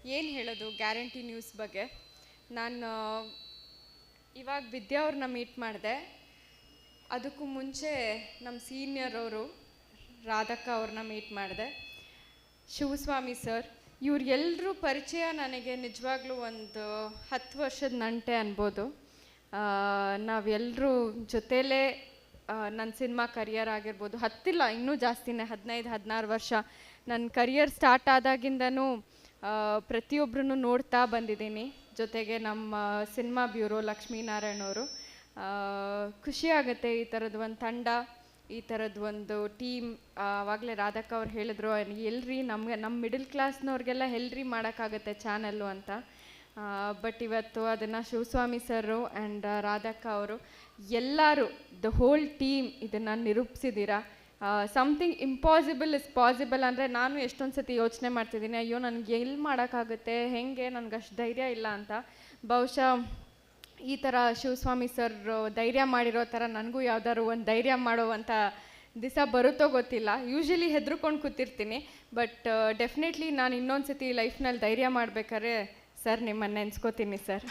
ಏನು ಹೇಳೋದು guarantee news ಬಗ್ಗೆ. ನಾನು ಇವಾಗ ವಿದ್ಯಾ ಅವ್ರನ್ನ ಮೀಟ್ ಮಾಡಿದೆ. ಅದಕ್ಕೂ ಮುಂಚೆ ನಮ್ಮ ಸೀನಿಯರ್ ಅವರು ರಾಧಕ್ಕ ಅವ್ರನ್ನ ಮೀಟ್ ಮಾಡಿದೆ. ಶಿವಸ್ವಾಮಿ ಸರ್, ಇವ್ರೆಲ್ಲರೂ ಪರಿಚಯ ನನಗೆ ನಿಜವಾಗ್ಲೂ ಒಂದು 10 ವರ್ಷದ ನಂಟೆ ಅನ್ಬೋದು. ನಾವೆಲ್ಲರೂ ಜೊತೆಲೇ ನನ್ನ ಸಿನಿಮಾ ಕರಿಯರ್ ಆಗಿರ್ಬೋದು, ಹತ್ತಿಲ್ಲ ಇನ್ನೂ ಜಾಸ್ತಿನೇ, 15-16 ವರ್ಷ. ನನ್ನ ಕರಿಯರ್ ಸ್ಟಾರ್ಟ್ ಆದಾಗಿಂದನೂ ಪ್ರತಿಯೊಬ್ಬರನ್ನು ನೋಡ್ತಾ ಬಂದಿದ್ದೀನಿ. ಜೊತೆಗೆ ನಮ್ಮ ಸಿನಿಮಾ ಬ್ಯೂರೋ ಲಕ್ಷ್ಮೀನಾರಾಯಣ್ ಅವರು. ಖುಷಿಯಾಗುತ್ತೆ ಈ ಥರದ್ದು ಒಂದು ತಂಡ, ಈ ಥರದ್ದು ಒಂದು ಟೀಮ್. ಆವಾಗಲೇ ರಾಧಕ್ಕ ಅವ್ರು ಹೇಳಿದ್ರು, ಎಲ್ರಿ ನಮ್ಮ ಮಿಡಲ್ ಕ್ಲಾಸ್ನವ್ರಿಗೆಲ್ಲ ಎಲ್ರಿ ಮಾಡೋಕ್ಕಾಗತ್ತೆ ಚಾನಲ್ಲು ಅಂತ. ಬಟ್ ಇವತ್ತು ಅದನ್ನು ಶಿವಸ್ವಾಮಿ ಸರು ಆ್ಯಂಡ್ ರಾಧಕ್ಕ ಅವರು ಎಲ್ಲರೂ, ದ ಹೋಲ್ ಟೀಮ್ ಇದನ್ನು ನಿರೂಪಿಸಿದ್ದೀರಾ. ಸಮಥಿಂಗ್ ಇಂಪಾಸಿಬಲ್ ಇಸ್ ಪಾಸಿಬಲ್ ಅಂದರೆ ನಾನು ಎಷ್ಟೊಂದು ಸತಿ ಯೋಚನೆ ಮಾಡ್ತಿದ್ದೀನಿ, ಅಯ್ಯೋ ನನಗೆ ಎಲ್ಲಿ ಮಾಡೋಕ್ಕಾಗುತ್ತೆ, ಹೇಗೆ, ನನಗೆ ಅಷ್ಟು ಧೈರ್ಯ ಇಲ್ಲ ಅಂತ. ಬಹುಶಃ ಈ ಥರ ಶಿವಸ್ವಾಮಿ ಸರ್ ಧೈರ್ಯ ಮಾಡಿರೋ ಥರ ನನಗೂ ಯಾವ್ದಾದ್ರು ಒಂದು ಧೈರ್ಯ ಮಾಡುವಂಥ ದಿವಸ ಬರುತ್ತೋ ಗೊತ್ತಿಲ್ಲ. ಯೂಶ್ವಲಿ ಹೆದರ್ಕೊಂಡು ಕೂತಿರ್ತೀನಿ, ಬಟ್ ಡೆಫಿನೆಟ್ಲಿ ನಾನು ಇನ್ನೊಂದು ಸತಿ ಲೈಫ್ನಲ್ಲಿ ಧೈರ್ಯ ಮಾಡಬೇಕಾದ್ರೆ ಸರ್ ನಿಮ್ಮನ್ನು ನೆನೆಸ್ಕೋತೀನಿ ಸರ್.